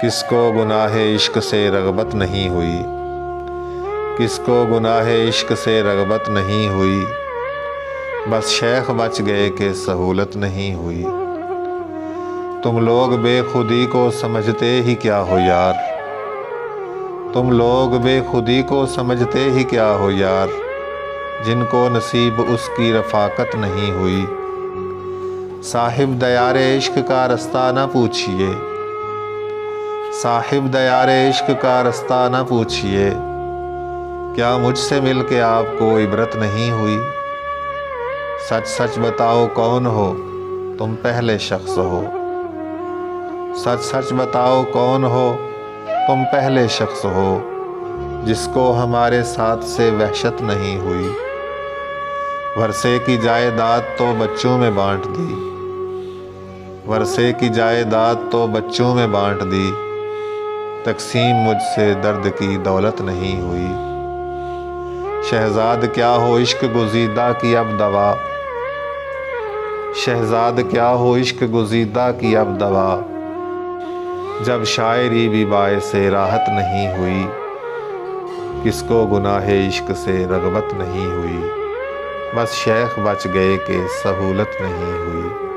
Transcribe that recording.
किसको गुनाह इश्क से रग़बत नहीं हुई, किसको गुनाह इश्क से रग़बत नहीं हुई। बस शेख बच गए कि सहूलत नहीं हुई। तुम लोग बेखुदी को समझते ही क्या हो यार, तुम लोग बेखुदी को समझते ही क्या हो यार। जिनको नसीब उसकी रफ़ाकत नहीं हुई। साहिब दयारे इश्क का रास्ता न पूछिए, साहिब दयारे इश्क का रास्ता न पूछिए। क्या मुझसे मिलके आपको इबरत नहीं हुई। सच सच बताओ कौन हो तुम पहले शख्स हो, सच सच बताओ कौन हो तुम पहले शख्स हो। जिसको हमारे साथ से वहशत नहीं हुई। वर्षे की जायदाद तो बच्चों में बांट दी, वर्षे की जायदाद तो बच्चों में बांट दी। तकसीम मुझसे दर्द की दौलत नहीं हुई। शहजाद क्या हो इश्क गुज़ीदा की अब दवा, शहजाद क्या हो इश्क गुज़ीदा की अब दवा। जब शायरी भी बायसे राहत नहीं हुई। किसको गुनाह इश्क से रग़बत नहीं हुई। बस शेख बच गए कि सहूलत नहीं हुई।